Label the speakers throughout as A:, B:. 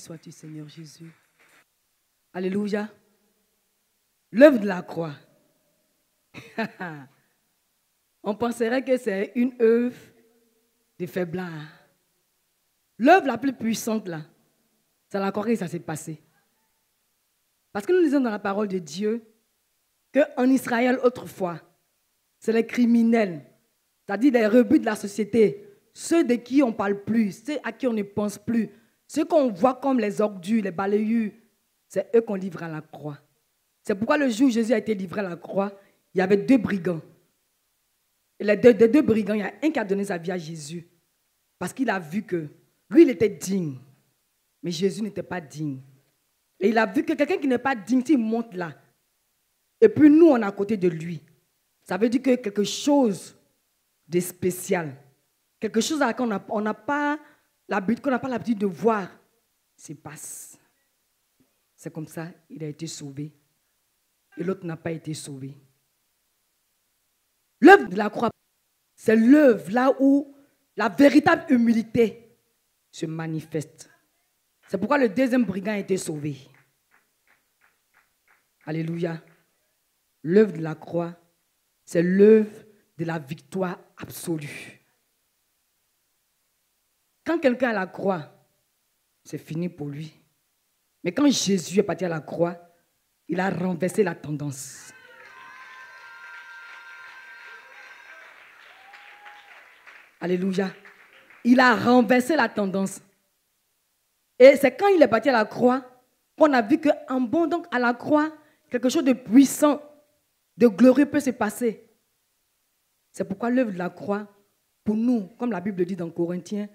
A: sois-tu, Seigneur Jésus. Alléluia. L'œuvre de la croix. On penserait que c'est une œuvre de faiblard. L'œuvre la plus puissante, là, c'est la croix que ça s'est passé. Parce que nous lisons dans la parole de Dieu qu'en Israël, autrefois, c'est les criminels, c'est-à-dire les rebuts de la société, ceux de qui on ne parle plus, ceux à qui on ne pense plus, ceux qu'on voit comme les ordures, les balayures, c'est eux qu'on livre à la croix. C'est pourquoi le jour où Jésus a été livré à la croix, il y avait deux brigands. Et des deux brigands, il y a un qui a donné sa vie à Jésus. Parce qu'il a vu que lui, il était digne. Mais Jésus n'était pas digne. Et il a vu que quelqu'un qui n'est pas digne, s'il monte là, et puis nous, on est à côté de lui. Ça veut dire que quelque chose de spécial, quelque chose qu'on n'a pas l'habitude de voir, se passe. C'est comme ça, il a été sauvé. Et l'autre n'a pas été sauvé. L'œuvre de la croix, c'est l'œuvre là où la véritable humilité se manifeste. C'est pourquoi le deuxième brigand a été sauvé. Alléluia. L'œuvre de la croix, c'est l'œuvre de la victoire absolue. Quand quelqu'un est à la croix, c'est fini pour lui. Mais quand Jésus est parti à la croix, il a renversé la tendance. Alléluia. Il a renversé la tendance. Et c'est quand il est parti à la croix qu'on a vu qu'en bon, donc à la croix, quelque chose de puissant, de glorieux peut se passer. C'est pourquoi l'œuvre de la croix, pour nous, comme la Bible dit dans Corinthiens,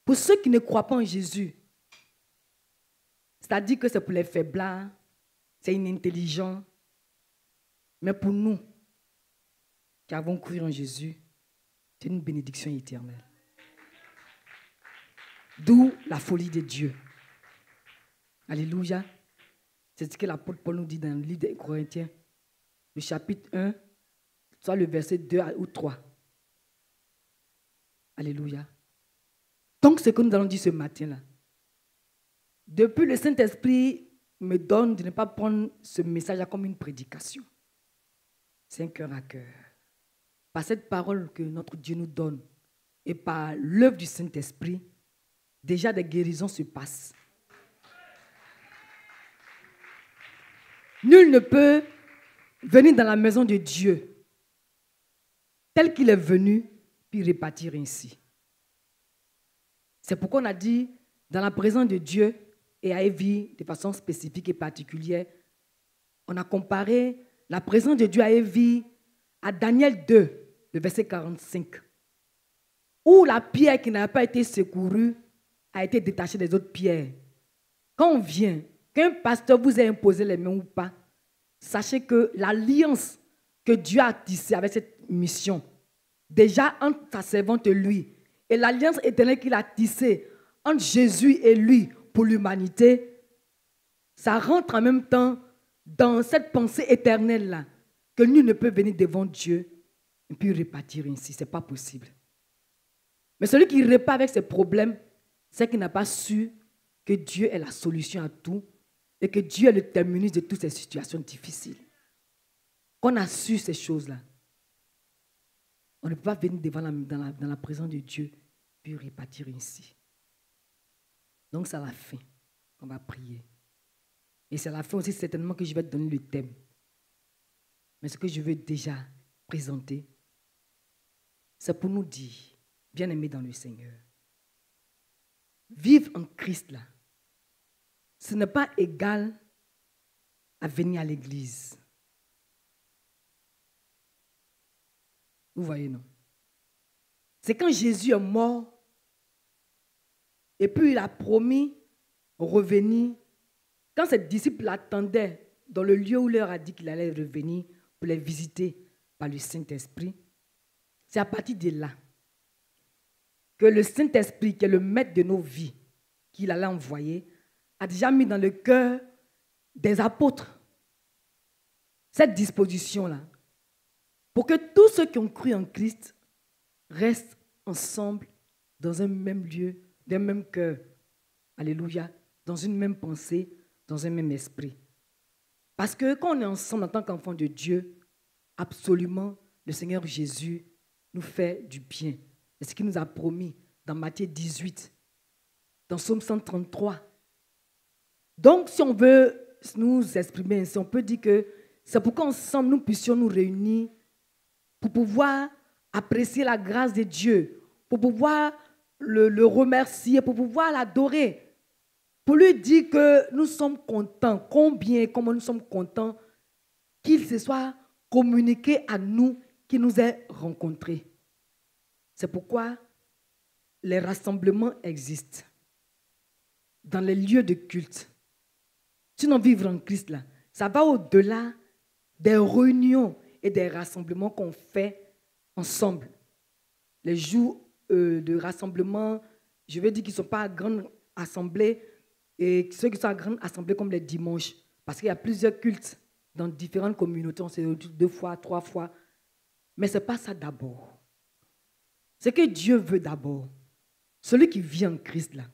A: pour ceux qui ne croient pas en Jésus, c'est-à-dire que c'est pour les faiblards, c'est inintelligent, mais pour nous qui avons cru en Jésus, c'est une bénédiction éternelle. D'où la folie de Dieu. Alléluia. C'est ce que l'apôtre Paul nous dit dans le livre des Corinthiens, le chapitre 1, soit le verset 2 ou 3. Alléluia. Donc, ce que nous allons dire ce matin-là, depuis le Saint-Esprit me donne de ne pas prendre ce message comme une prédication. C'est un cœur à cœur. Par cette parole que notre Dieu nous donne et par l'œuvre du Saint-Esprit, déjà des guérisons se passent. Nul ne peut venir dans la maison de Dieu tel qu'il est venu, puis repartir ainsi. C'est pourquoi on a dit, dans la présence de Dieu et à Évi, de façon spécifique et particulière, on a comparé la présence de Dieu à Évi à Daniel 2, le verset 45, où la pierre qui n'a pas été secourue a été détachée des autres pierres. Quand on vient, qu'un pasteur vous ait imposé les mains ou pas, sachez que l'alliance que Dieu a tissée avec cette mission, déjà entre sa servante et lui, et l'alliance éternelle qu'il a tissée entre Jésus et lui pour l'humanité, ça rentre en même temps dans cette pensée éternelle-là, que nul ne peut venir devant Dieu et puis repartir ainsi. Ce n'est pas possible. Mais celui qui repart avec ses problèmes, c'est qu'il n'a pas su que Dieu est la solution à tout et que Dieu est le terminus de toutes ces situations difficiles. Quand on a su ces choses-là, on ne peut pas venir dans la présence de Dieu puis repartir ainsi. Donc c'est à la fin qu'on va prier. Et c'est à la fin aussi certainement que je vais te donner le thème. Mais ce que je veux déjà présenter, c'est pour nous dire, bien-aimés dans le Seigneur, vivre en Christ là, ce n'est pas égal à venir à l'église. Vous voyez, non? C'est quand Jésus est mort et puis il a promis revenir. Quand ses disciples l'attendaient dans le lieu où il leur a dit qu'il allait revenir pour les visiter par le Saint-Esprit, c'est à partir de là que le Saint-Esprit, qui est le maître de nos vies, qu'il allait envoyer, a déjà mis dans le cœur des apôtres cette disposition-là, pour que tous ceux qui ont cru en Christ restent ensemble dans un même lieu, d'un même cœur. Alléluia. dans une même pensée, dans un même esprit. Parce que quand on est ensemble en tant qu'enfants de Dieu, absolument, le Seigneur Jésus nous fait du bien. C'est ce qu'il nous a promis dans Matthieu 18, dans Psaume 133. Donc, si on veut nous exprimer ainsi, on peut dire que c'est pour qu'ensemble nous puissions nous réunir pour pouvoir apprécier la grâce de Dieu, pour pouvoir le remercier, pour pouvoir l'adorer, pour lui dire que nous sommes contents, comment nous sommes contents qu'il se soit communiqué à nous, qu'il nous ait rencontrés. C'est pourquoi les rassemblements existent dans les lieux de culte. Sinon, vivre en Christ, là, ça va au-delà des réunions et des rassemblements qu'on fait ensemble. Les jours de rassemblement, je veux dire qu'ils ne sont pas à grande assemblée, et ceux qui sont à grande assemblée comme les dimanches, parce qu'il y a plusieurs cultes dans différentes communautés, on s'est réunis 2 fois, 3 fois. Mais ce n'est pas ça d'abord. Ce que Dieu veut d'abord, celui qui vit en Christ, là,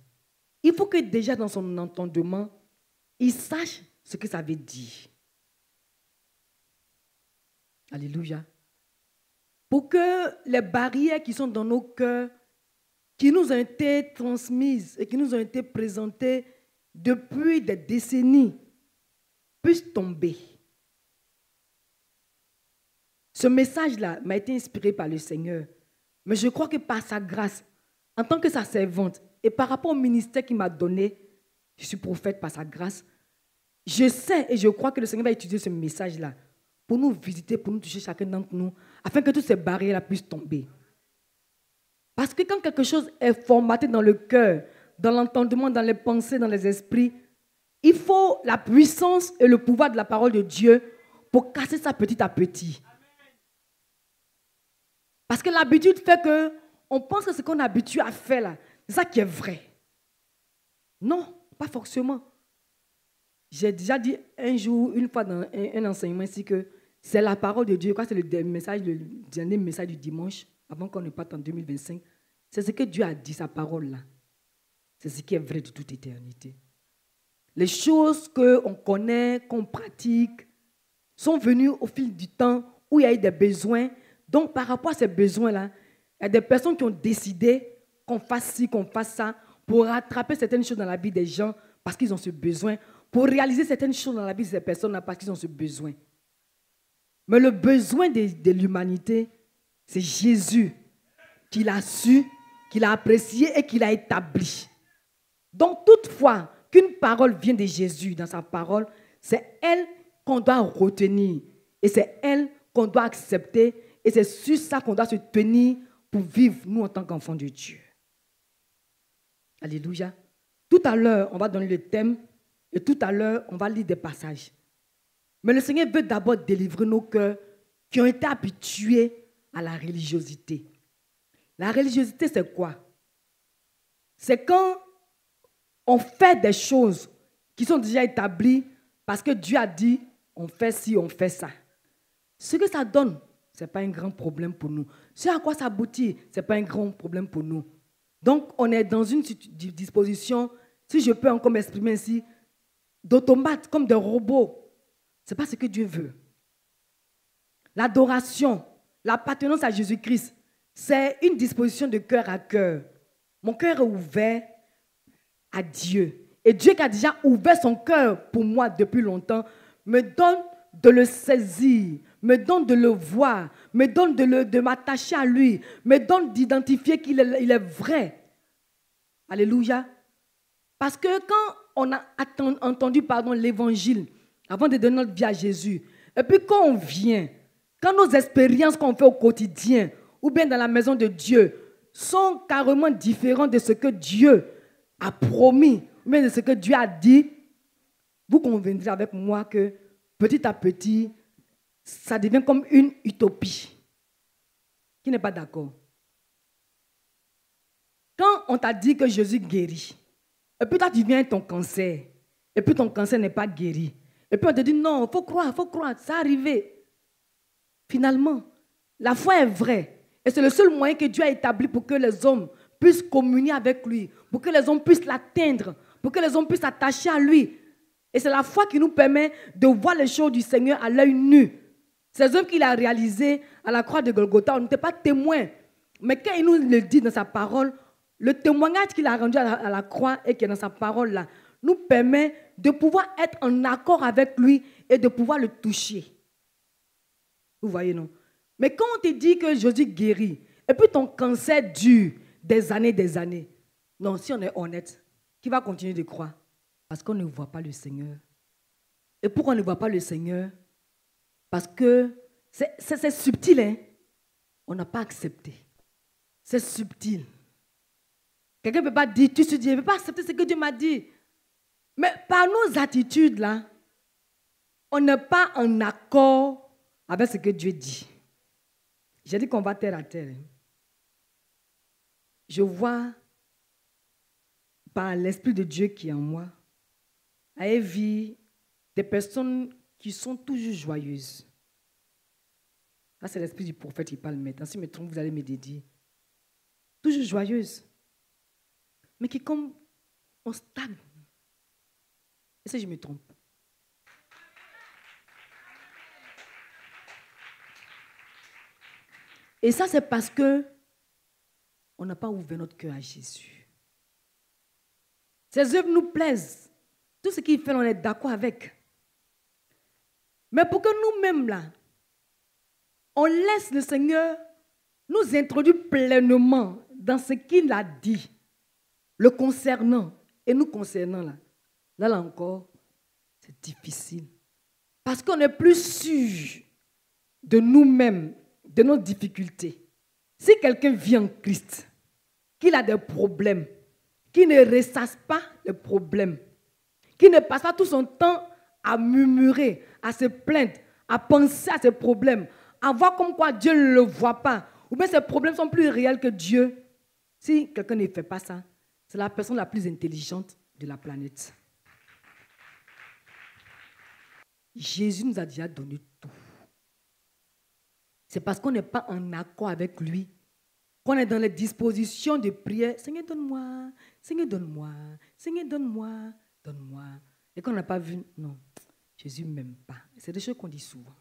A: il faut que déjà dans son entendement, il sache ce que ça veut dire. Alléluia. Pour que les barrières qui sont dans nos cœurs, qui nous ont été transmises et qui nous ont été présentées depuis des décennies, puissent tomber. Ce message-là m'a été inspiré par le Seigneur. Mais je crois que par sa grâce, en tant que sa servante, et par rapport au ministère qu'il m'a donné, je suis prophète par sa grâce, je sais et je crois que le Seigneur va utiliser ce message-là pour nous visiter, pour nous toucher chacun d'entre nous, afin que toutes ces barrières-là puissent tomber. Parce que quand quelque chose est formaté dans le cœur, dans l'entendement, dans les pensées, dans les esprits, il faut la puissance et le pouvoir de la parole de Dieu pour casser ça petit à petit. Parce que l'habitude fait qu'on pense que ce qu'on est habitué à faire là, c'est ça qui est vrai. Non, pas forcément. J'ai déjà dit un jour, une fois dans un enseignement ici, que c'est la parole de Dieu. Je crois que c'est le dernier message du dimanche, avant qu'on ne parte en 2025. C'est ce que Dieu a dit, sa parole là. C'est ce qui est vrai de toute éternité. Les choses qu'on connaît, qu'on pratique, sont venues au fil du temps où il y a eu des besoins. Donc, par rapport à ces besoins-là, il y a des personnes qui ont décidé qu'on fasse ci, qu'on fasse ça, pour rattraper certaines choses dans la vie des gens parce qu'ils ont ce besoin, pour réaliser certaines choses dans la vie de ces personnes-là parce qu'ils ont ce besoin. Mais le besoin de l'humanité, c'est Jésus qui l'a su, qui l'a apprécié et qui l'a établi. Donc, toutefois qu'une parole vient de Jésus dans sa parole, c'est elle qu'on doit retenir et c'est elle qu'on doit accepter et c'est sur ça qu'on doit se tenir pour vivre, nous, en tant qu'enfants de Dieu. Alléluia. Tout à l'heure, on va donner le thème et tout à l'heure, on va lire des passages. Mais le Seigneur veut d'abord délivrer nos cœurs qui ont été habitués à la religiosité. La religiosité, c'est quoi? C'est quand on fait des choses qui sont déjà établies parce que Dieu a dit, on fait ci, on fait ça. Ce que ça donne, ce n'est pas un grand problème pour nous. Ce à quoi ça aboutit, ce n'est pas un grand problème pour nous. Donc, on est dans une disposition, si je peux encore m'exprimer ainsi, d'automates, comme des robots. Ce n'est pas ce que Dieu veut. L'adoration, l'appartenance à Jésus-Christ, c'est une disposition de cœur à cœur. Mon cœur est ouvert à Dieu. Et Dieu qui a déjà ouvert son cœur pour moi depuis longtemps, me donne de le saisir, me donne de le voir, me donne de m'attacher à lui, me donne d'identifier qu'il est vrai. Alléluia. Parce que quand on a entendu l'évangile, avant de donner notre vie à Jésus, et puis quand on vient, quand nos expériences qu'on fait au quotidien, ou bien dans la maison de Dieu, sont carrément différentes de ce que Dieu a promis, ou bien de ce que Dieu a dit, vous conviendrez avec moi que petit à petit, ça devient comme une utopie. Qui n'est pas d'accord? Quand on t'a dit que Jésus guérit, et puis toi tu viens avec ton cancer, et puis ton cancer n'est pas guéri, et puis on te dit non, il faut croire, ça arrivé. Finalement, la foi est vraie, et c'est le seul moyen que Dieu a établi pour que les hommes puissent communier avec lui, pour que les hommes puissent l'atteindre pour que les hommes puissent s'attacher à lui. Et c'est la foi qui nous permet de voir les choses du Seigneur à l'œil nu. Ces œuvres qu'il a réalisées à la croix de Golgotha, on n'était pas témoins. Mais quand il nous le dit dans sa parole, le témoignage qu'il a rendu à la croix et qui est dans sa parole là, nous permet de pouvoir être en accord avec lui et de pouvoir le toucher. Vous voyez, non? Mais quand on te dit que Jésus guérit, et puis ton cancer dure des années, non, si on est honnête, qui va continuer de croire? Parce qu'on ne voit pas le Seigneur. Et pourquoi on ne voit pas le Seigneur? Parce que c'est subtil, hein? On n'a pas accepté. C'est subtil. Quelqu'un ne peut pas dire, tu te dis, je ne peux pas accepter ce que Dieu m'a dit. Mais par nos attitudes, là, on n'est pas en accord avec ce que Dieu dit. J'ai dit qu'on va terre à terre. Je vois, par l'Esprit de Dieu qui est en moi, à Evie, des personnes qui sont toujours joyeuses. Là, c'est l'Esprit du prophète qui parle maintenant. Si je me trompe, vous allez me dédier. Toujours joyeuses. Mais qui, comme on stagne. Et si je me trompe? Et ça, c'est parce que on n'a pas ouvert notre cœur à Jésus. Ses œuvres nous plaisent. Tout ce qu'il fait, on est d'accord avec. Mais pour que nous-mêmes, là, on laisse le Seigneur nous introduire pleinement dans ce qu'il a dit, le concernant et nous concernant, là encore, c'est difficile. Parce qu'on n'est plus sûr de nous-mêmes, de nos difficultés. Si quelqu'un vit en Christ, qu'il a des problèmes, qu'il ne ressasse pas les problèmes, qu'il ne passe pas tout son temps à murmurer, à se plaindre, à penser à ses problèmes, à voir comme quoi Dieu ne le voit pas, ou bien ses problèmes sont plus réels que Dieu. Si quelqu'un ne fait pas ça, c'est la personne la plus intelligente de la planète. Jésus nous a déjà donné tout. C'est parce qu'on n'est pas en accord avec lui qu'on est dans les dispositions de prière. Seigneur, donne-moi, Seigneur, donne-moi, Seigneur, donne-moi, donne-moi. Et qu'on n'a pas vu, non, Jésus ne m'aime pas. C'est des choses qu'on dit souvent.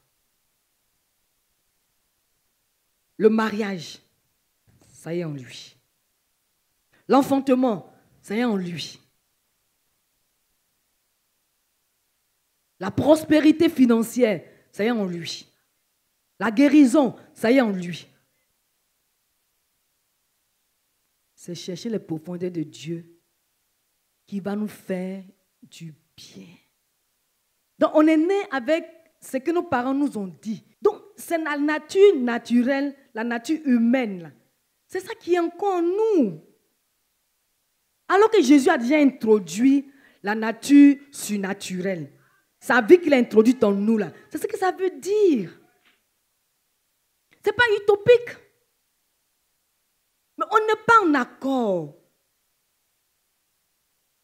A: Le mariage, ça y est en lui. L'enfantement, ça y est en lui. La prospérité financière, ça y est en lui. La guérison, ça y est en lui. C'est chercher les profondeurs de Dieu qui va nous faire du bien. Donc, on est né avec ce que nos parents nous ont dit. Donc, c'est la nature naturelle, la nature humaine. C'est ça qui est encore en nous. Alors que Jésus a déjà introduit la nature surnaturelle. Sa vie qu'il a introduite en nous, là. C'est ce que ça veut dire. Ce n'est pas utopique. Mais on n'est pas en accord.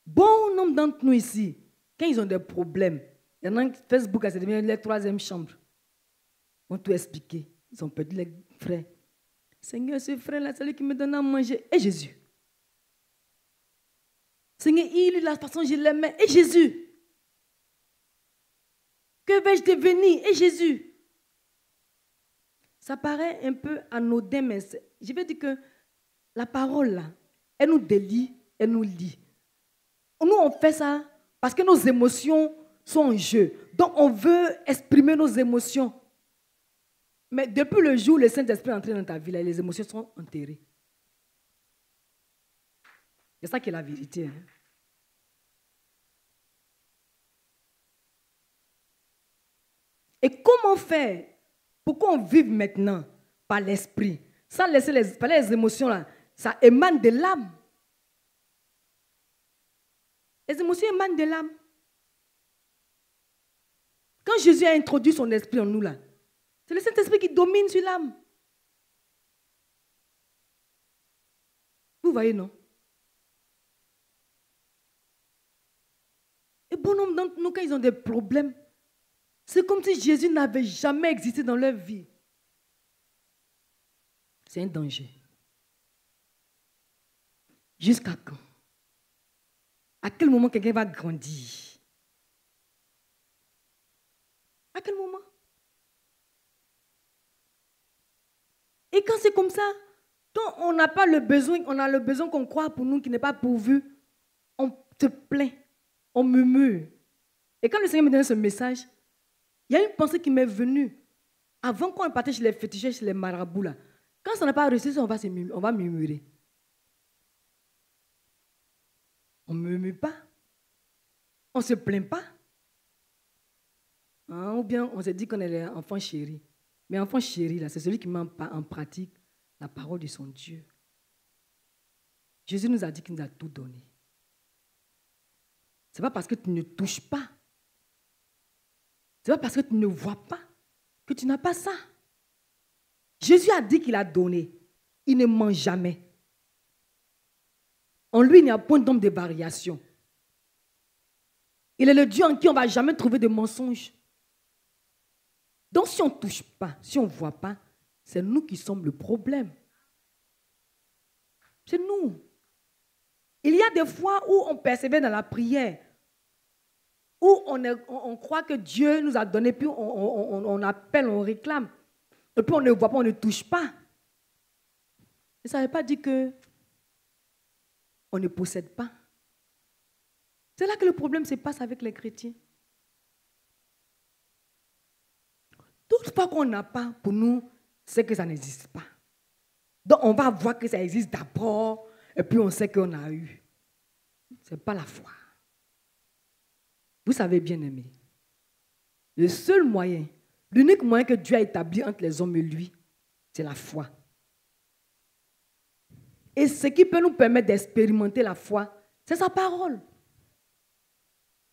A: Bon nombre d'entre nous ici, quand ils ont des problèmes, il y en a Facebook, c'est devenu la troisième chambre. Ils vont tout expliquer. Ils ont perdu les frères. Seigneur, ce frère-là, c'est lui qui me donne à manger. Et Jésus. Seigneur, il, la façon je l'aimais. Et Jésus. Que vais-je devenir? Et Jésus. Ça paraît un peu anodin, mais je vais dire que la parole, là, elle nous délie, elle nous lie. Nous, on fait ça parce que nos émotions sont en jeu. Donc, on veut exprimer nos émotions. Mais depuis le jour où le Saint-Esprit est entré dans ta vie, là, les émotions sont enterrées. C'est ça qui est la vérité. Hein? Et comment faire pour qu'on vive maintenant par l'esprit, sans laisser les émotions là, ça émane de l'âme. Les émotions émanent de l'âme. Quand Jésus a introduit son esprit en nous là, c'est le Saint-Esprit qui domine sur l'âme. Vous voyez, non? Et bon nombre d'entre nous, quand ils ont des problèmes, c'est comme si Jésus n'avait jamais existé dans leur vie. C'est un danger. Jusqu'à quand? À quel moment quelqu'un va grandir? À quel moment? Et quand c'est comme ça, quand on n'a pas le besoin, on a le besoin qu'on croit pour nous qui n'est pas pourvu, on te plaint, on murmure. Et quand le Seigneur me donne ce message, il y a une pensée qui m'est venue. Avant qu'on partait chez les fétichistes, chez les marabouts, là, quand ça n'a pas réussi, on va murmurer. On ne murmure pas. On ne se plaint pas. Hein, ou bien on se dit qu'on est les enfants chéris. Mais enfant chéri, là, c'est celui qui met en pratique la parole de son Dieu. Jésus nous a dit qu'il nous a tout donné. Ce n'est pas parce que tu ne touches pas. Ce n'est pas parce que tu ne vois pas que tu n'as pas ça. Jésus a dit qu'il a donné. Il ne ment jamais. En lui, il n'y a point d'ombre de variation. Il est le Dieu en qui on ne va jamais trouver de mensonges. Donc si on ne touche pas, si on ne voit pas, c'est nous qui sommes le problème. C'est nous. Il y a des fois où on persévère dans la prière, où on croit que Dieu nous a donné, puis on appelle, on réclame, et puis on ne voit pas, on ne touche pas. Et ça ne veut pas dire qu'on ne possède pas. C'est là que le problème se passe avec les chrétiens. Toutefois qu'on n'a pas, pour nous, c'est que ça n'existe pas. Donc on va voir que ça existe d'abord, et puis on sait qu'on a eu. Ce n'est pas la foi. Vous savez bien aimé, le seul moyen, l'unique moyen que Dieu a établi entre les hommes et lui, c'est la foi. Et ce qui peut nous permettre d'expérimenter la foi, c'est sa parole.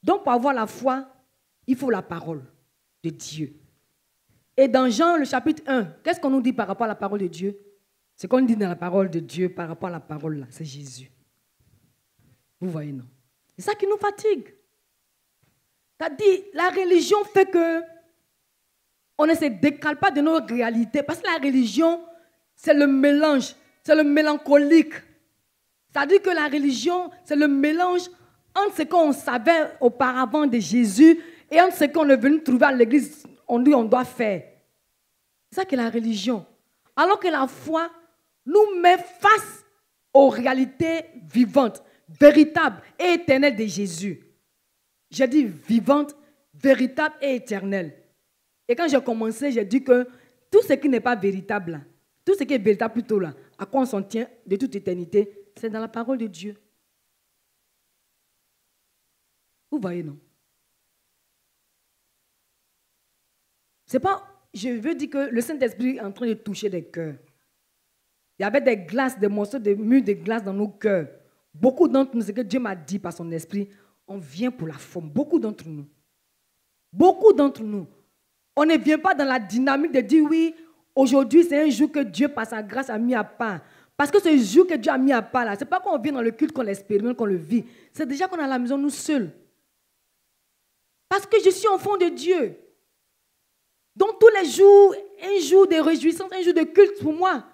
A: Donc pour avoir la foi, il faut la parole de Dieu. Et dans Jean, le chapitre 1, qu'est-ce qu'on nous dit par rapport à la parole de Dieu? Ce qu'on dit dans la parole de Dieu par rapport à la parole là, c'est Jésus. Vous voyez, non? C'est ça qui nous fatigue. C'est-à-dire, la religion fait que on ne se décale pas de nos réalités. Parce que la religion, c'est le mélange, c'est le mélancolique. C'est-à-dire que la religion, c'est le mélange entre ce qu'on savait auparavant de Jésus et entre ce qu'on est venu trouver à l'église. On dit on doit faire. C'est ça que la religion. Alors que la foi nous met face aux réalités vivantes, véritables et éternelles de Jésus. J'ai dit vivante, véritable et éternelle. Et quand j'ai commencé, j'ai dit que tout ce qui n'est pas véritable, là, tout ce qui est véritable plutôt là, à quoi on s'en tient de toute éternité, c'est dans la parole de Dieu. Vous voyez, non? C'est pas, je veux dire que le Saint-Esprit est en train de toucher des cœurs. Il y avait des glaces, des morceaux de murs de glace dans nos cœurs. Beaucoup d'entre nous, ce que Dieu m'a dit par son esprit, on vient pour la forme. Beaucoup d'entre nous. Beaucoup d'entre nous. On ne vient pas dans la dynamique de dire oui, aujourd'hui c'est un jour que Dieu par sa grâce a mis à part. Parce que ce jour que Dieu a mis à part là, ce n'est pas qu'on vient dans le culte qu'on l'expérimente, qu'on le vit. C'est déjà qu'on est à la maison nous seuls. Parce que je suis enfant de Dieu. Donc tous les jours, un jour de réjouissance, un jour de culte pour moi.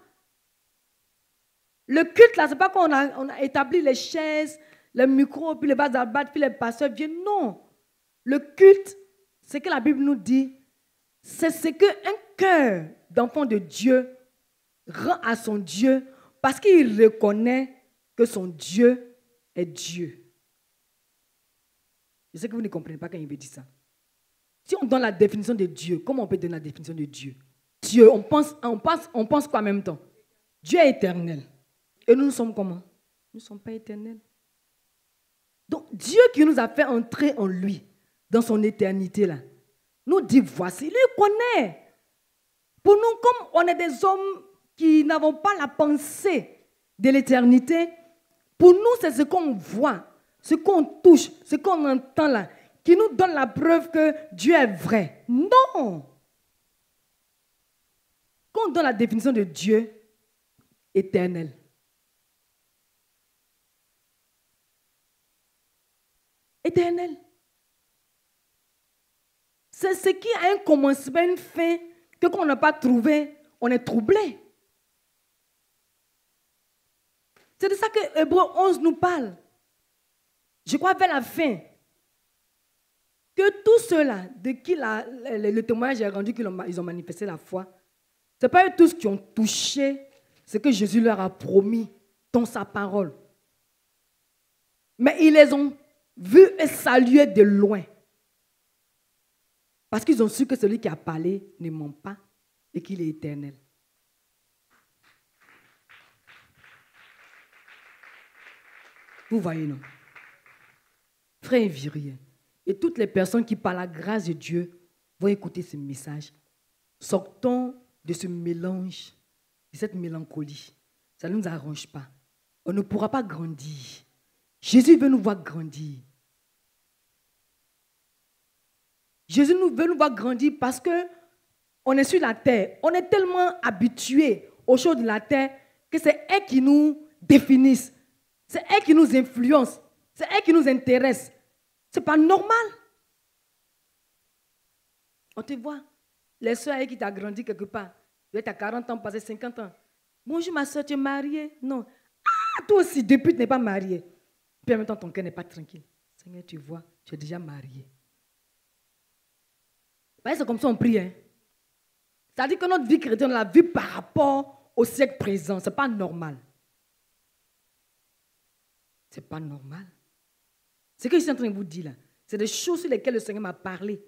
A: Le culte là, ce n'est pas qu'on a établi les chaises, les micros, puis les vases à battre, puis les pasteurs viennent. Non. Le culte, c'est que la Bible nous dit, c'est ce qu'un cœur d'enfant de Dieu rend à son Dieu parce qu'il reconnaît que son Dieu est Dieu. Je sais que vous ne comprenez pas quand il veut dire ça. Si on donne la définition de Dieu, comment on peut donner la définition de Dieu? Dieu, on pense quoi en même temps? Dieu est éternel. Et nous sommes comment? Nous ne sommes pas éternels. Donc Dieu qui nous a fait entrer en lui, dans son éternité là, nous dit voici, lui connaît. Pour nous, comme on est des hommes qui n'avons pas la pensée de l'éternité, pour nous c'est ce qu'on voit, ce qu'on touche, ce qu'on entend là, qui nous donne la preuve que Dieu est vrai. Non! Quand on donne la définition de Dieu, éternel. Éternel. C'est ce qui a un commencement, une fin, que qu'on n'a pas trouvé, on est troublé. C'est de ça que Hébreux 11 nous parle. Je crois vers la fin que tous ceux-là de qui le témoignage est rendu, qu'ils ont manifesté la foi, ce n'est pas eux tous qui ont touché ce que Jésus leur a promis dans sa parole. Mais ils les ont vus et salués de loin. Parce qu'ils ont su que celui qui a parlé ne ment pas et qu'il est éternel. Vous voyez, non? Frère Virien, et toutes les personnes qui, par la grâce de Dieu, vont écouter ce message, sortons de ce mélange, de cette mélancolie. Ça ne nous arrange pas. On ne pourra pas grandir. Jésus veut nous voir grandir. Jésus veut nous voir grandir parce qu'on est sur la terre. On est tellement habitué aux choses de la terre que c'est elles qui nous définissent. C'est elles qui nous influencent. C'est elles qui nous intéressent. Ce n'est pas normal. On te voit. Les soeurs qui t'ont grandi quelque part. Tu as 40 ans, passé 50 ans. Bonjour ma soeur, tu es mariée? Non. Ah, toi aussi, depuis tu n'es pas mariée. Puis en même temps, ton cœur n'est pas tranquille. Seigneur, tu vois, tu es déjà marié. C'est comme ça on prie. Hein? C'est-à-dire que notre vie chrétienne, on l'a vue par rapport au siècle présent. Ce n'est pas normal. Ce n'est pas normal. Ce que je suis en train de vous dire là, c'est des choses sur lesquelles le Seigneur m'a parlé.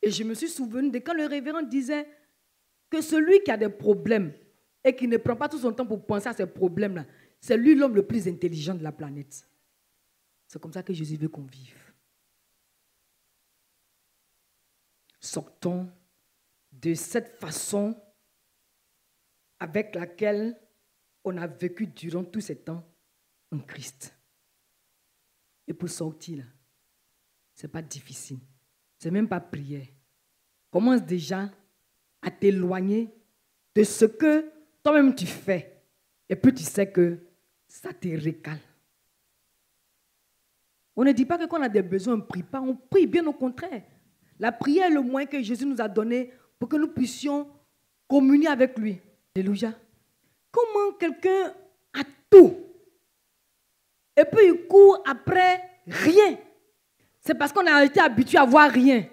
A: Et je me suis souvenu de quand le révérend disait que celui qui a des problèmes et qui ne prend pas tout son temps pour penser à ces problèmes-là, c'est lui l'homme le plus intelligent de la planète. C'est comme ça que Jésus veut qu'on vive. Sortons de cette façon avec laquelle on a vécu durant tous ces temps en Christ. Et pour sortir, ce n'est pas difficile. Ce n'est même pas prière. Commence déjà à t'éloigner de ce que toi-même tu fais. Et puis tu sais que ça te récale. On ne dit pas que quand on a des besoins, on ne prie pas. On prie, bien au contraire. La prière est le moyen que Jésus nous a donné pour que nous puissions communier avec lui. Alléluia. Comment quelqu'un a tout et puis il court après rien? C'est parce qu'on a été habitué à voir rien.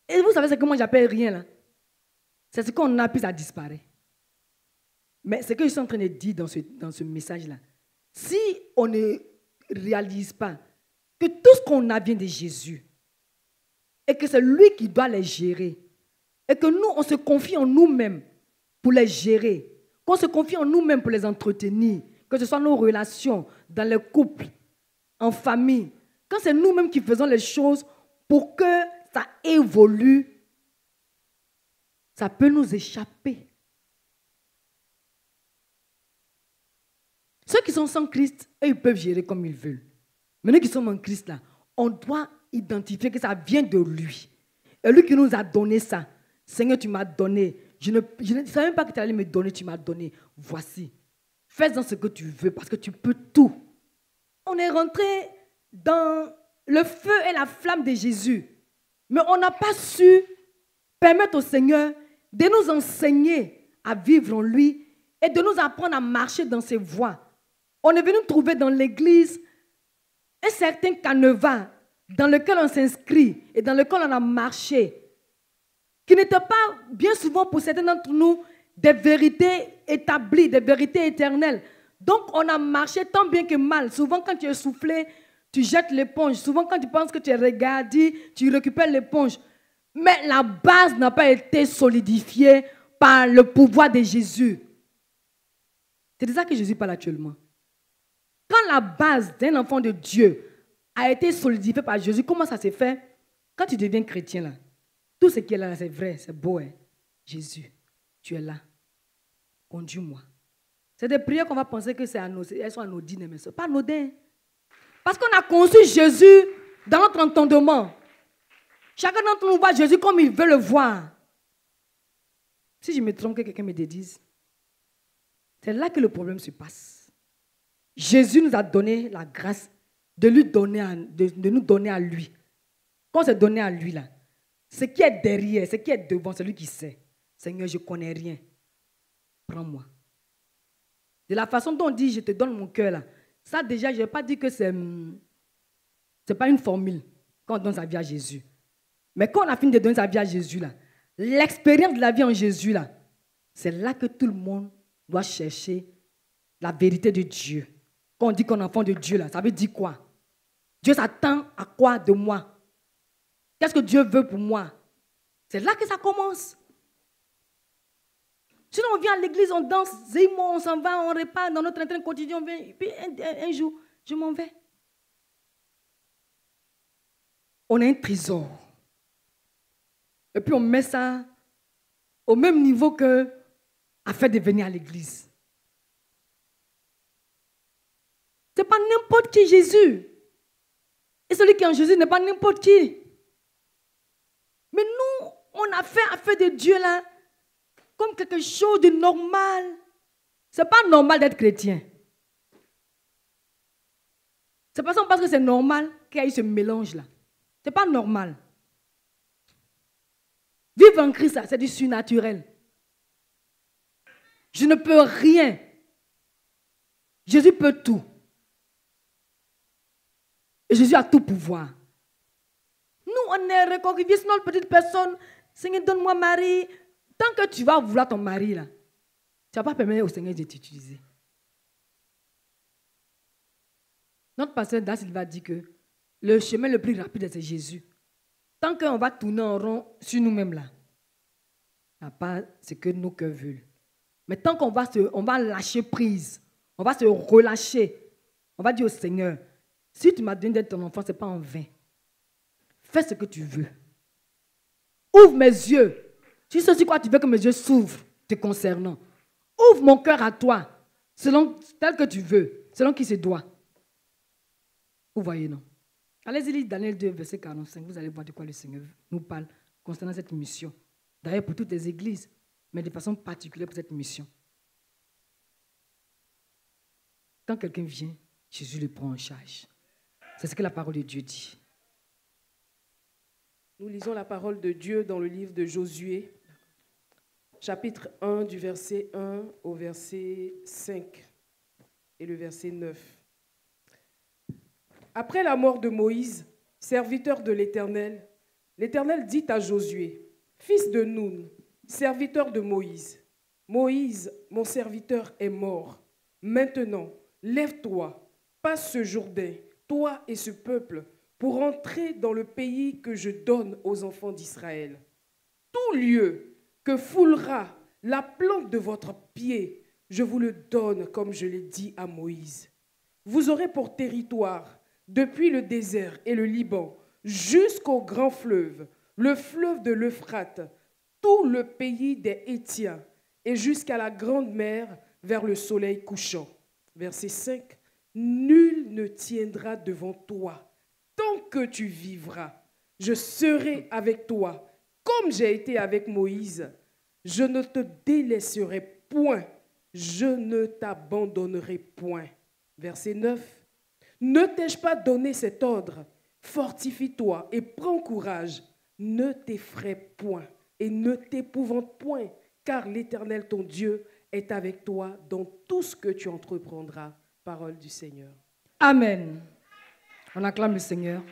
A: Et vous savez ce que moi j'appelle rien là? C'est ce qu'on a puis ça disparaît. Mais ce que je suis en train de dire dans ce message-là, si on ne réalise pas que tout ce qu'on a vient de Jésus et que c'est lui qui doit les gérer et que nous, on se confie en nous-mêmes pour les gérer, qu'on se confie en nous-mêmes pour les entretenir, que ce soit nos relations, dans le couple, en famille, quand c'est nous-mêmes qui faisons les choses pour que ça évolue, ça peut nous échapper. Ceux qui sont sans Christ, eux, ils peuvent gérer comme ils veulent. Mais nous qui sommes en Christ, là, on doit identifier que ça vient de lui. Et lui qui nous a donné ça, Seigneur, tu m'as donné. Je ne savais même pas que tu allais me donner, tu m'as donné. Voici. Fais-en ce que tu veux parce que tu peux tout. On est rentré dans le feu et la flamme de Jésus. Mais on n'a pas su permettre au Seigneur de nous enseigner à vivre en lui et de nous apprendre à marcher dans ses voies. On est venu trouver dans l'église un certain canevas dans lequel on s'inscrit et dans lequel on a marché, qui n'était pas, bien souvent pour certains d'entre nous, des vérités établies, des vérités éternelles. Donc on a marché tant bien que mal. Souvent quand tu es soufflé, tu jettes l'éponge. Souvent quand tu penses que tu es regardé, tu récupères l'éponge. Mais la base n'a pas été solidifiée par le pouvoir de Jésus. C'est de ça que Jésus parle actuellement. Quand la base d'un enfant de Dieu a été solidifiée par Jésus, comment ça s'est fait? Quand tu deviens chrétien, là, tout ce qui est là, c'est vrai, c'est beau. Hein? Jésus, tu es là. Conduis-moi. C'est des prières qu'on va penser que elles sont anodines, mais ce n'est pas anodin. Parce qu'on a conçu Jésus dans notre entendement. Chacun d'entre nous voit Jésus comme il veut le voir. Si je me trompe, que quelqu'un me dédise, c'est là que le problème se passe. Jésus nous a donné la grâce de nous donner à lui. Quand on s'est donné à lui, là, ce qui est derrière, ce qui est devant, c'est lui qui sait. Seigneur, je ne connais rien. Prends-moi. De la façon dont on dit, je te donne mon cœur, là, Ça déjà, je ne vais pas dire que c'est pas une formule quand on donne sa vie à Jésus. Mais quand on a fini de donner sa vie à Jésus, là, l'expérience de la vie en Jésus, là, c'est là que tout le monde doit chercher la vérité de Dieu. Quand on dit qu'on est enfant de Dieu, là, ça veut dire quoi? Dieu s'attend à quoi de moi? Qu'est-ce que Dieu veut pour moi? C'est là que ça commence. Sinon, on vient à l'église, on danse, on s'en va, on repart dans notre train quotidien, et puis un jour, je m'en vais. On a un trésor. Et puis on met ça au même niveau que afin de venir à l'église. Ce n'est pas n'importe qui Jésus. Et celui qui est en Jésus n'est pas n'importe qui. Mais nous, on a fait affaire de Dieu là comme quelque chose de normal. Ce n'est pas normal d'être chrétien. C'est pas parce que c'est normal qu'il y a eu ce mélange-là. Ce n'est pas normal. Vivre en Christ, c'est du surnaturel. Je ne peux rien. Jésus peut tout. Et Jésus a tout pouvoir. Nous, on est réconciliés, c'est notre petite personne. Seigneur, donne-moi Marie. Tant que tu vas vouloir ton mari, là, tu ne vas pas permettre au Seigneur de t'utiliser. Notre pasteur Da Silva dit que le chemin le plus rapide, c'est Jésus. Tant qu'on va tourner en rond sur nous-mêmes, là, il n'y a pas ce que nos cœurs veulent. Mais tant qu'on va lâcher prise, on va se relâcher, on va dire au Seigneur, si tu m'as donné d'être ton enfant, ce n'est pas en vain. Fais ce que tu veux. Ouvre mes yeux. Si c'est quoi tu veux que mes yeux s'ouvrent te concernant. Ouvre mon cœur à toi, tel que tu veux, selon qui se doit. Vous voyez, non? Allez-y lire Daniel 2, verset 45. Vous allez voir de quoi le Seigneur nous parle concernant cette mission. D'ailleurs, pour toutes les églises, mais de façon particulière pour cette mission. Quand quelqu'un vient, Jésus le prend en charge. C'est ce que la parole de Dieu dit.
B: Nous lisons la parole de Dieu dans le livre de Josué, chapitre 1, du verset 1 au verset 5 et le verset 9. Après la mort de Moïse, serviteur de l'Éternel, l'Éternel dit à Josué, fils de Nun, serviteur de Moïse, Moïse, mon serviteur, est mort. Maintenant, lève-toi, passe ce Jourdain, toi et ce peuple, pour entrer dans le pays que je donne aux enfants d'Israël. Tout lieu que foulera la plante de votre pied, je vous le donne comme je l'ai dit à Moïse. Vous aurez pour territoire, depuis le désert et le Liban, jusqu'au grand fleuve, le fleuve de l'Euphrate, tout le pays des Hétiens, et jusqu'à la grande mer vers le soleil couchant. Verset 5. Nul ne tiendra devant toi tant que tu vivras. Je serai avec toi, comme j'ai été avec Moïse. Je ne te délaisserai point, je ne t'abandonnerai point. Verset 9. Ne t'ai-je pas donné cet ordre? Fortifie-toi et prends courage. Ne t'effraie point et ne t'épouvante point, car l'Éternel ton Dieu est avec toi dans tout ce que tu entreprendras. Parole du Seigneur.
A: Amen. On acclame le Seigneur.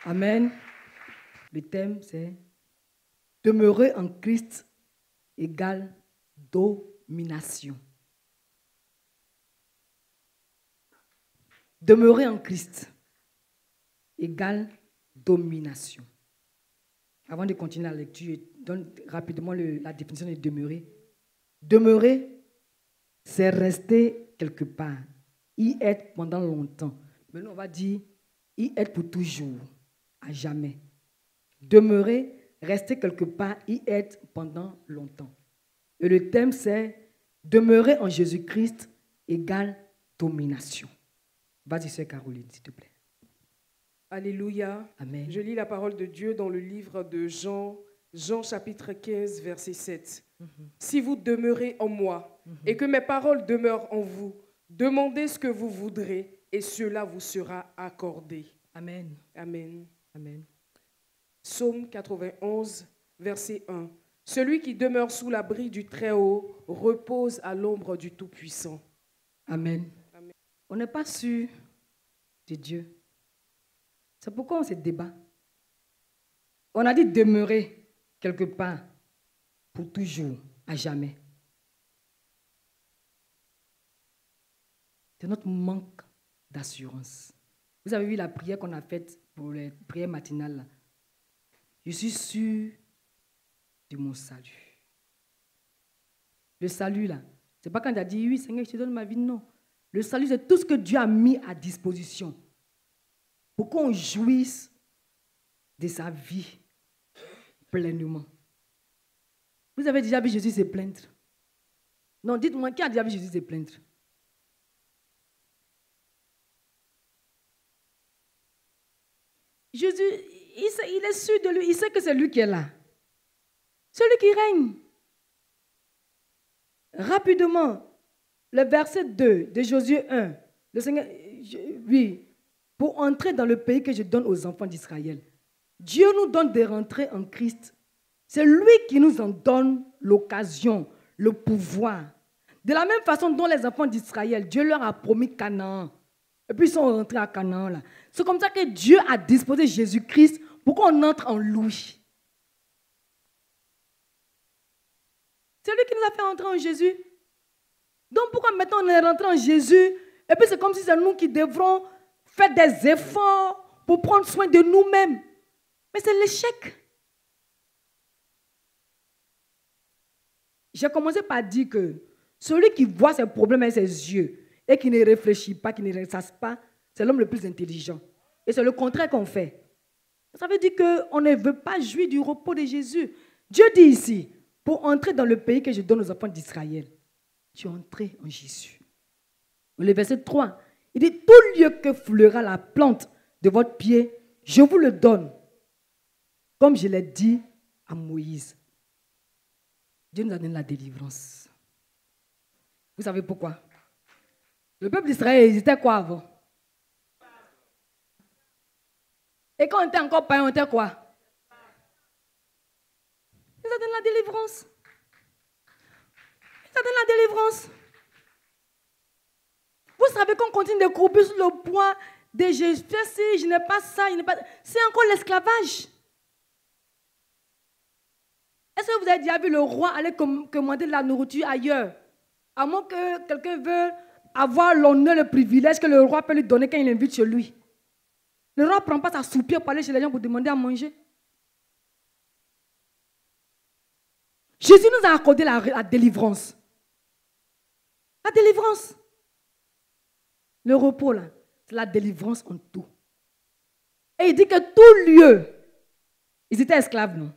A: Amen. Le thème, c'est demeurer en Christ égale domination. Demeurer en Christ égale domination. Avant de continuer la lecture, je donne rapidement la définition de demeurer. Demeurer, c'est rester quelque part, y être pendant longtemps. Maintenant, on va dire y être pour toujours, à jamais. Demeurer, rester quelque part, y être pendant longtemps. Et le thème, c'est demeurer en Jésus-Christ égale domination. Vas-y, sœur Caroline, s'il te plaît.
B: Alléluia.
A: Amen.
B: Je lis la parole de Dieu dans le livre de Jean, chapitre 15, verset 7. Si vous demeurez en moi et que mes paroles demeurent en vous, demandez ce que vous voudrez et cela vous sera accordé.
A: Amen.
B: Amen.
A: Amen.
B: Psaume 91, verset 1. Celui qui demeure sous l'abri du Très-Haut repose à l'ombre du Tout-Puissant.
A: Amen.
B: Amen.
A: On n'est pas sûr de Dieu. C'est pourquoi on se débat. On a dit demeurer quelque part pour toujours, à jamais. C'est notre manque d'assurance. Vous avez vu la prière qu'on a faite pour les prières matinales là. Je suis sûr de mon salut. Le salut là, c'est pas quand tu as dit oui Seigneur, je te donne ma vie, non. Le salut, c'est tout ce que Dieu a mis à disposition pour qu'on jouisse de sa vie pleinement. Vous avez déjà vu Jésus se plaindre? Non, dites-moi, qui a déjà vu Jésus se plaindre? Jésus, il est sûr de lui, il sait que c'est lui qui est là. Celui qui règne. Rapidement, le verset 2 de Josué 1, le Seigneur, oui, pour entrer dans le pays que je donne aux enfants d'Israël. Dieu nous donne de rentrer en Christ. C'est lui qui nous en donne l'occasion, le pouvoir. De la même façon dont les enfants d'Israël, Dieu leur a promis Canaan. Et puis ils sont rentrés à Canaan là. C'est comme ça que Dieu a disposé Jésus-Christ pour qu'on entre en lui. C'est lui qui nous a fait entrer en Jésus. Donc pourquoi maintenant on est rentré en Jésus et puis c'est comme si c'est nous qui devrons faire des efforts pour prendre soin de nous-mêmes. Mais c'est l'échec. J'ai commencé par dire que celui qui voit ses problèmes avec ses yeux et qui ne réfléchit pas, qui ne ressasse pas, c'est l'homme le plus intelligent. Et c'est le contraire qu'on fait. Ça veut dire qu'on ne veut pas jouir du repos de Jésus. Dieu dit ici, pour entrer dans le pays que je donne aux enfants d'Israël, tu es entré en Jésus. Le verset 3, il dit, tout lieu que fleura la plante de votre pied, je vous le donne, comme je l'ai dit à Moïse. Dieu nous a donné la délivrance. Vous savez pourquoi? Le peuple d'Israël hésitait quoi avant? Et quand on était encore païen, on était quoi? Il nous a donné la délivrance. Il nous a donné la délivrance. Vous savez qu'on continue de couper sous le poids de je fais ci, je n'ai pas ça, je n'ai pas... C'est encore l'esclavage. Est-ce que vous avez déjà vu le roi aller commander de la nourriture ailleurs? À moins que quelqu'un veuille avoir l'honneur, le privilège que le roi peut lui donner quand il l'invite chez lui. Le roi ne prend pas sa soupière pour aller chez les gens pour demander à manger. Jésus nous a accordé la délivrance. La délivrance. Le repos, là, c'est la délivrance en tout. Et il dit que tout lieu, ils étaient esclaves, non?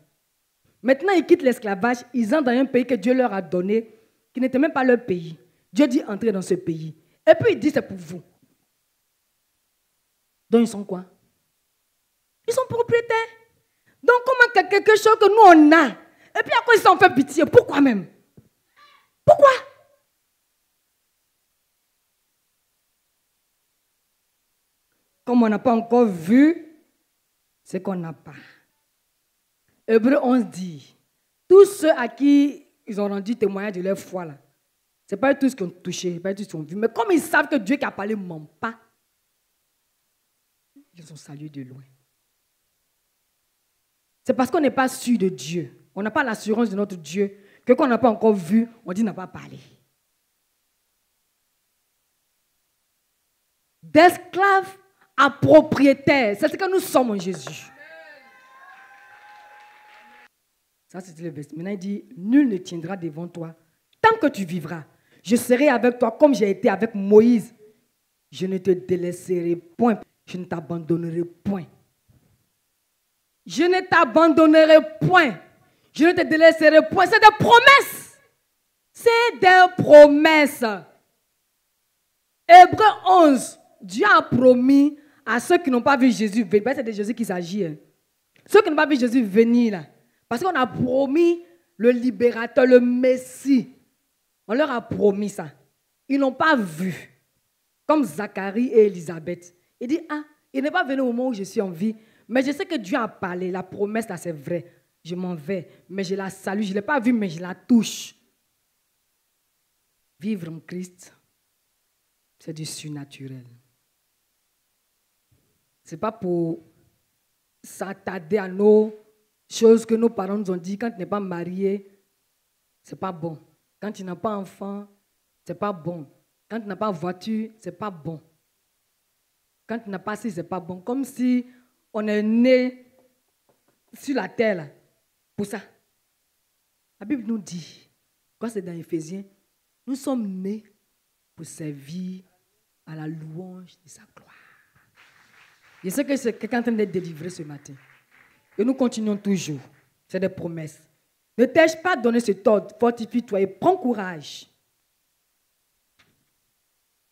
A: Maintenant, ils quittent l'esclavage, ils entrent dans un pays que Dieu leur a donné, qui n'était même pas leur pays. Dieu dit entrez dans ce pays. Et puis il dit c'est pour vous. Donc ils sont quoi? Ils sont propriétaires. Donc comment quelque chose que nous on a, et puis après ils s'en fait pitié. Pourquoi même? Pourquoi? Comme on n'a pas encore vu, c'est qu'on n'a pas. Hébreux 11 dit, tous ceux à qui ils ont rendu témoignage de leur foi, là, ce n'est pas tous qui ont touché, pas tous qui ont vu, mais comme ils savent que Dieu qui a parlé ne ment pas, ils sont salués de loin. C'est parce qu'on n'est pas sûr de Dieu, on n'a pas l'assurance de notre Dieu, que qu'on n'a pas encore vu, on dit n'a pas parlé. D'esclaves à propriétaires, c'est ce que nous sommes en Jésus. Ça, c'était le verset. Maintenant, il dit, nul ne tiendra devant toi tant que tu vivras. Je serai avec toi comme j'ai été avec Moïse. Je ne te délaisserai point. Je ne t'abandonnerai point. Je ne t'abandonnerai point. Je ne te délaisserai point. C'est des promesses. C'est des promesses. Hébreux 11. Dieu a promis à ceux qui n'ont pas vu Jésus venir. C'est de Jésus qu'il s'agit. Hein. Ceux qui n'ont pas vu Jésus venir là. Parce qu'on a promis le libérateur, le Messie. On leur a promis ça. Ils n'ont pas vu. Comme Zacharie et Élisabeth. Il dit, ah, il n'est pas venu au moment où je suis en vie. Mais je sais que Dieu a parlé. La promesse là, c'est vrai. je m'en vais, mais je la salue. Je ne l'ai pas vue, mais je la touche. Vivre en Christ, c'est du surnaturel. Ce n'est pas pour s'attarder à nos choses que nos parents nous ont dit. Quand tu n'es pas marié, ce n'est pas bon. Quand tu n'as pas enfant, ce n'est pas bon. Quand tu n'as pas voiture, ce n'est pas bon. Quand tu n'as pas ci, ce n'est pas bon. Comme si on est né sur la terre là, pour ça. La Bible nous dit, quand c'est dans Éphésiens, nous sommes nés pour servir à la louange de sa gloire. Je sais que c'est quelqu'un en train d'être délivré ce matin. Et nous continuons toujours. C'est des promesses. Ne t'ai-je pas donné cet ordre? Fortifie-toi et prends courage.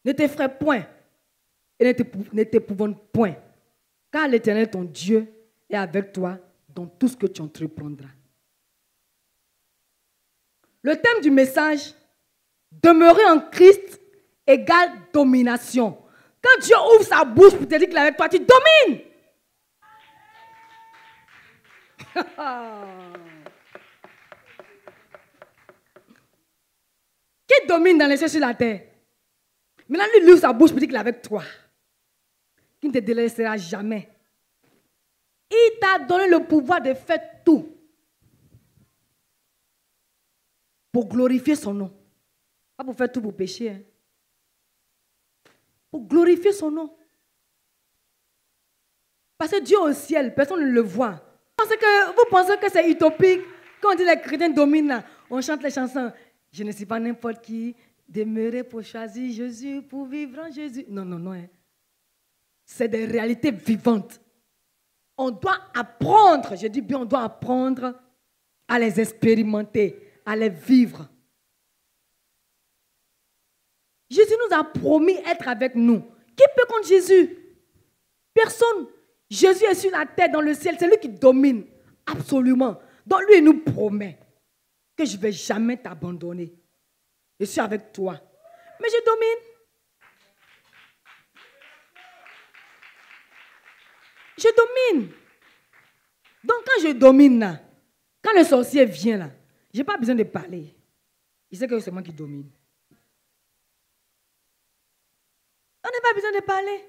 A: Ne t'effraie point et ne t'épouvante point. Car l'Éternel, ton Dieu, est avec toi dans tout ce que tu entreprendras. Le thème du message, demeurer en Christ égale domination. Quand Dieu ouvre sa bouche pour te dire qu'il est avec toi, tu domines. Qui domine dans les cieux sur la terre? Maintenant, lui ouvre sa bouche pour dire qu'il est avec toi. Qui ne te délaissera jamais. Il t'a donné le pouvoir de faire tout pour glorifier son nom. Pas pour faire tout pour pécher. Hein. Pour glorifier son nom. Parce que Dieu au ciel, personne ne le voit. Vous pensez que c'est utopique? Quand on dit les chrétiens dominent, là, on chante les chansons. Je ne suis pas n'importe qui. Demeurer pour choisir Jésus, pour vivre en Jésus. Non, non, non. Hein. C'est des réalités vivantes. On doit apprendre, je dis bien, on doit apprendre à les expérimenter, à les vivre. Jésus nous a promis être avec nous. Qui peut contre Jésus? Personne. Jésus est sur la terre, dans le ciel. C'est lui qui domine. Absolument. Donc lui, il nous promet que je ne vais jamais t'abandonner. Je suis avec toi. Mais je domine. Je domine. Donc quand je domine là, quand le sorcier vient là, je n'ai pas besoin de parler. Il sait que c'est moi qui domine. On n'a pas besoin de parler.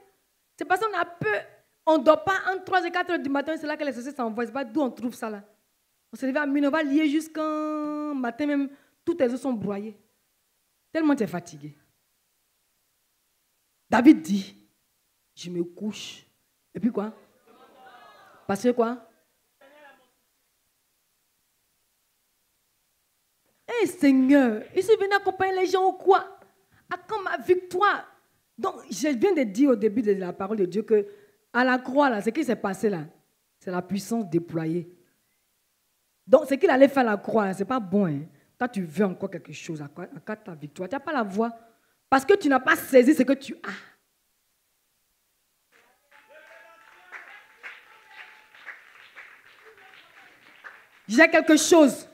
A: C'est parce qu'on a peur. On ne dort pas entre 3 et 4 heures du matin. C'est là que les sorciers s'envoient. C'est pas d'où on trouve ça là. On se lève à minuit, on va lier jusqu'au matin même. Toutes les os sont broyés. Tellement tu es fatigué. David dit, je me couche. Et puis quoi? Parce que quoi? Eh Seigneur, il s'est venu accompagner les gens ou quoi? À quand ma victoire? Donc, je viens de dire au début de la parole de Dieu que à la croix, là, ce qui s'est passé là, c'est la puissance déployée. Donc, ce qu'il allait faire à la croix, ce n'est pas bon. Hein? Quand tu veux encore quelque chose, à ta victoire, tu n'as pas la voix. Parce que tu n'as pas saisi ce que tu as. J'ai quelque chose.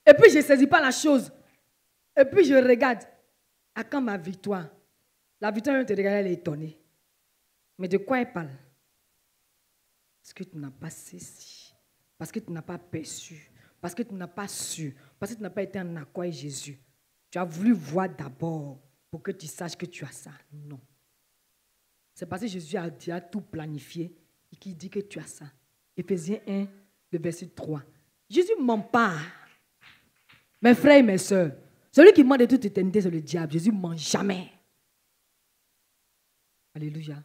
A: Et puis, je ne saisis pas la chose. Et puis, je regarde. À quand ma victoire? La victoire, elle te regarde, elle est étonnée. Mais de quoi elle parle? Parce que tu n'as pas saisi. Parce que tu n'as pas perçu. Parce que tu n'as pas su. Parce que tu n'as pas été en accord avec Jésus. Tu as voulu voir d'abord pour que tu saches que tu as ça. Non. C'est parce que Jésus a déjà tout planifié et qu'il dit que tu as ça. Éphésiens 1, le verset 3. Jésus ne ment pas. Mes frères et mes sœurs, celui qui ment de toute éternité, c'est le diable. Jésus ne ment jamais. Alléluia.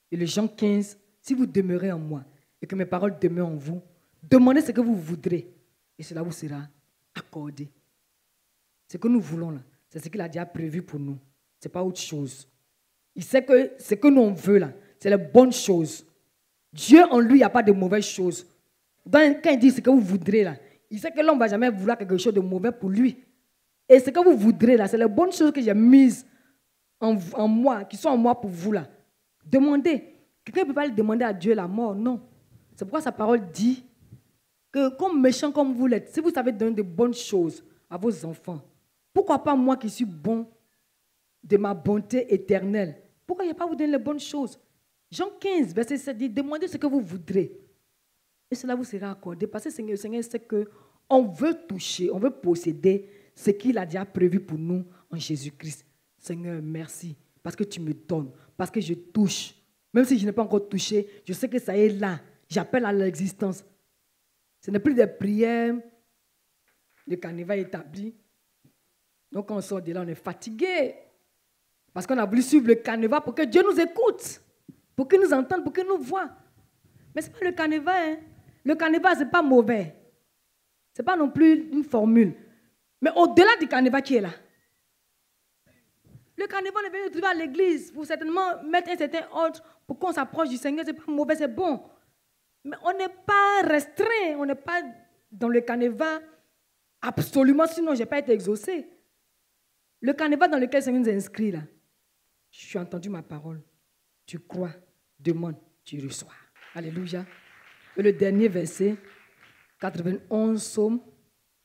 A: Et le Jean 15, si vous demeurez en moi et que mes paroles demeurent en vous, demandez ce que vous voudrez et cela vous sera accordé. Ce que nous voulons là, c'est ce qu'il a déjà prévu pour nous. Ce n'est pas autre chose. Il sait que ce que nous on veut là, c'est les bonnes choses. Dieu en lui, il n'y a pas de mauvaises choses. Quand il dit ce que vous voudrez là, il sait que l'homme ne va jamais vouloir quelque chose de mauvais pour lui. Et ce que vous voudrez là, c'est les bonnes choses que j'ai mises en moi, qui sont en moi pour vous là. Demandez. Quelqu'un ne peut pas le demander à Dieu la mort, non. C'est pourquoi sa parole dit que comme méchant comme vous l'êtes, si vous savez donner de bonnes choses à vos enfants, pourquoi pas moi qui suis bon de ma bonté éternelle? Pourquoi il n'y a pas vous donner les bonnes choses? Jean 15, verset 7 dit, demandez ce que vous voudrez. Et cela vous sera accordé. Parce que le Seigneur sait qu'on veut toucher, on veut posséder ce qu'il a déjà prévu pour nous en Jésus-Christ. Seigneur, merci. Parce que tu me donnes. Parce que je touche. Même si je n'ai pas encore touché, je sais que ça est là. J'appelle à l'existence. Ce n'est plus des prières. Le carnaval est établi. Donc quand on sort de là, on est fatigué. Parce qu'on a voulu suivre le carnaval pour que Dieu nous écoute. Pour qu'il nous entende, pour qu'il nous voie. Mais ce n'est pas le carnaval. Hein. Le carnaval, ce n'est pas mauvais. Ce n'est pas non plus une formule. Mais au-delà du carnaval qui est là. Le carnaval est venu nous trouver à l'église pour certainement mettre un certain ordre pour qu'on s'approche du Seigneur. Ce n'est pas mauvais, c'est bon. Mais on n'est pas restreint. On n'est pas dans le carnaval absolument, sinon je n'ai pas été exaucé. Le carnaval dans lequel le Seigneur nous a inscrits là. Tu as entendu ma parole. Tu crois, demande, tu reçois. Alléluia. Et le dernier verset, 91, Psaume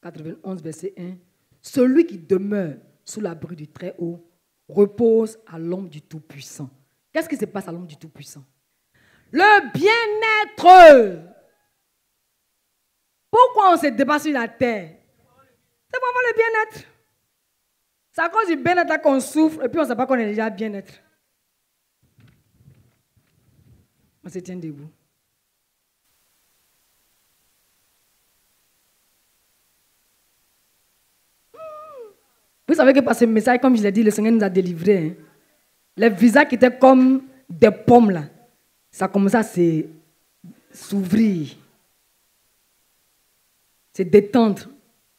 A: 91, verset 1. Celui qui demeure sous l'abri du Très-Haut repose à l'ombre du Tout-Puissant. Qu'est-ce qui se passe à l'ombre du Tout-Puissant? Le bien-être. Pourquoi on se débat sur la terre? C'est pour avoir le bien-être. C'est à cause du bien-être qu'on souffre et puis on ne sait pas qu'on est déjà bien-être. On se tient debout. Vous savez que par ce message, comme je l'ai dit, le Seigneur nous a délivrés. Hein. Les visages qui étaient comme des pommes, là, ça a commencé à s'ouvrir. Se détendre.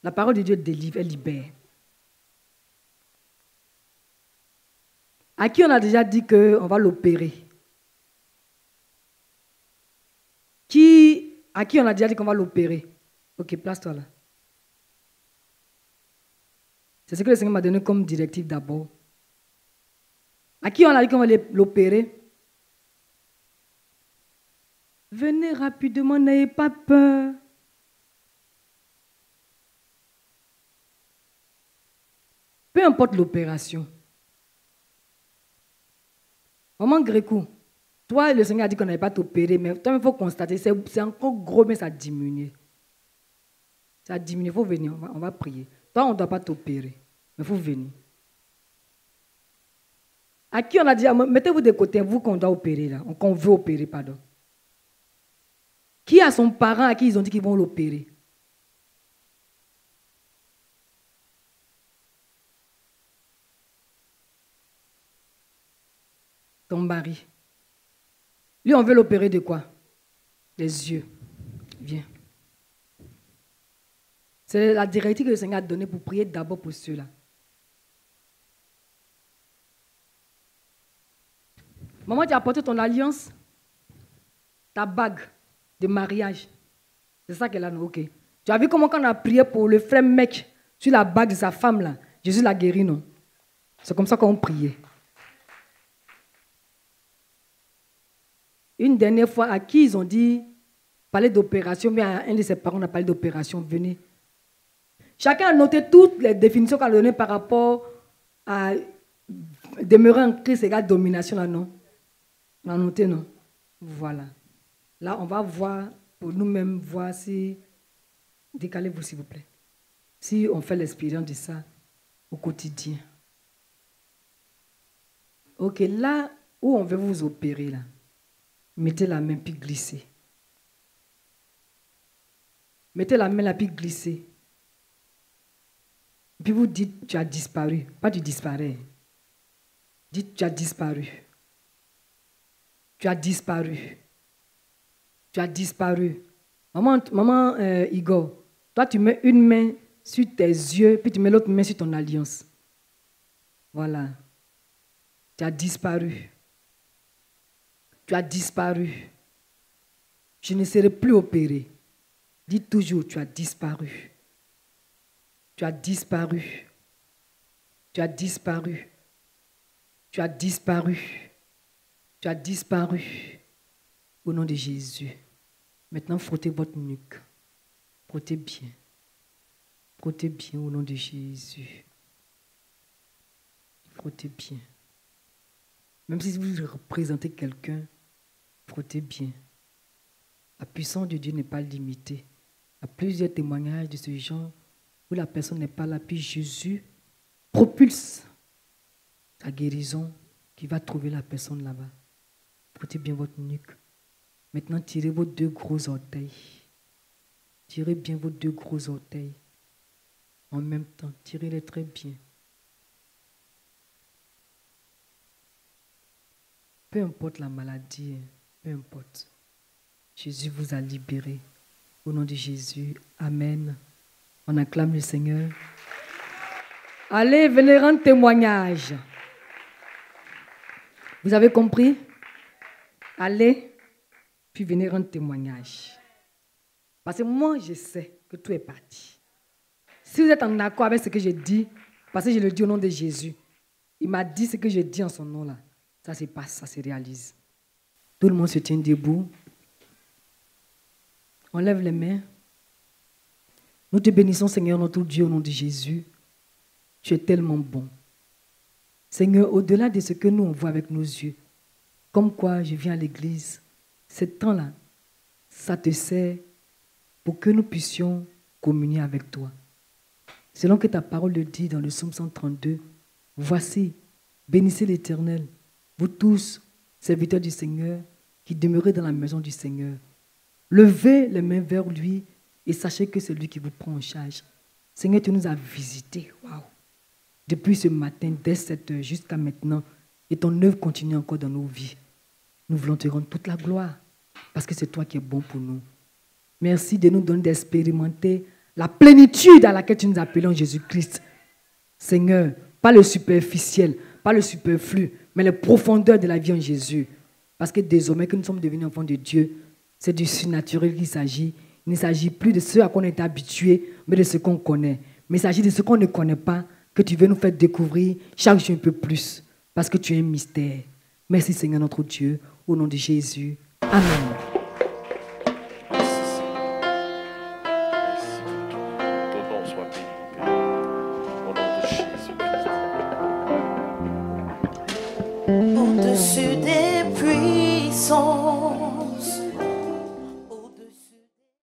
A: La parole de Dieu délivre, elle libère. À qui on a déjà dit qu'on va l'opérer? À qui on a déjà dit qu'on va l'opérer? Ok, place-toi là. C'est ce que le Seigneur m'a donné comme directive d'abord. À qui on a dit qu'on va l'opérer? Venez rapidement, n'ayez pas peur. Peu importe l'opération. Maman Gréco, toi, le Seigneur a dit qu'on n'allait pas t'opérer, mais toi, il faut constater, c'est encore gros, mais ça a diminué. Ça a diminué, il faut venir, on va prier. Toi, on ne doit pas t'opérer, mais il faut venir. À qui on a dit, mettez-vous de côté, vous qu'on doit opérer, là, qu'on veut opérer, pardon. Qui a son parent à qui ils ont dit qu'ils vont l'opérer? Ton mari. Lui, on veut l'opérer de quoi? Les yeux. Viens. C'est la directive que le Seigneur a donnée pour prier d'abord pour ceux-là. Maman, tu as apporté ton alliance, ta bague de mariage. C'est ça qu'elle a, ok. Tu as vu comment quand on a prié pour le frère mec sur la bague de sa femme là, Jésus l'a guéri, non? C'est comme ça qu'on priait. Une dernière fois, à qui ils ont dit, parler d'opération, mais à un de ses parents, on a parlé d'opération, venez. Chacun a noté toutes les définitions qu'on a données par rapport à demeurer en Christ égale domination, là, non? On a noté, non? Voilà. Là, on va voir, pour nous-mêmes, voir si... Décalez-vous, s'il vous plaît. Si on fait l'expérience de ça au quotidien. Ok, là où on veut vous opérer, là, mettez la main puis glissez. Mettez la main là puis glissez. Puis vous dites, tu as disparu. Pas tu disparais. Dites, tu as disparu. Tu as disparu. Tu as disparu. Maman Igor, toi tu mets une main sur tes yeux, puis tu mets l'autre main sur ton alliance. Voilà. Tu as disparu. Tu as disparu. Je ne serai plus opéré. Dis toujours, tu as disparu. Tu as disparu. Tu as disparu. Tu as disparu. Tu as disparu. Au nom de Jésus. Maintenant, frottez votre nuque. Frottez bien. Frottez bien au nom de Jésus. Frottez bien. Même si vous représentez quelqu'un, frottez bien. La puissance de Dieu n'est pas limitée. Il y a plusieurs témoignages de ce genre où la personne n'est pas là, puis Jésus propulse sa guérison qui va trouver la personne là-bas. Portez bien votre nuque. Maintenant, tirez vos 2 gros orteils. Tirez bien vos 2 gros orteils. En même temps, tirez-les très bien. Peu importe la maladie, peu importe. Jésus vous a libéré. Au nom de Jésus, Amen. On acclame le Seigneur. Allez, venez rendre témoignage. Vous avez compris? Allez, puis venez rendre témoignage. Parce que moi, je sais que tout est parti. Si vous êtes en accord avec ce que je dis, parce que je le dis au nom de Jésus, il m'a dit ce que je dis en son nom là. Ça se passe, ça se réalise. Tout le monde se tient debout. On lève les mains. Nous te bénissons, Seigneur, notre Dieu, au nom de Jésus. Tu es tellement bon. Seigneur, au-delà de ce que nous on voit avec nos yeux, comme quoi je viens à l'église, ce temps-là, ça te sert pour que nous puissions communier avec toi. Selon que ta parole le dit dans le psaume 132, voici, bénissez l'Éternel, vous tous, serviteurs du Seigneur, qui demeurez dans la maison du Seigneur. Levez les mains vers lui et sachez que c'est lui qui vous prend en charge. Seigneur, tu nous as visités. Waouh! Depuis ce matin, dès 7 heures jusqu'à maintenant, et ton œuvre continue encore dans nos vies. Nous voulons te rendre toute la gloire parce que c'est toi qui es bon pour nous. Merci de nous donner d'expérimenter la plénitude à laquelle tu nous appelles en Jésus-Christ. Seigneur, pas le superficiel, pas le superflu, mais les profondeurs de la vie en Jésus. Parce que désormais que nous sommes devenus enfants de Dieu, c'est du surnaturel qu'il s'agit. Il ne s'agit plus de ce à quoi on est habitué, mais de ce qu'on connaît. Mais il s'agit de ce qu'on ne connaît pas, que tu veux nous faire découvrir chaque jour un peu plus. Parce que tu es un mystère. Merci Seigneur notre Dieu, au nom de Jésus. Amen.
C: Au-dessus des puissants.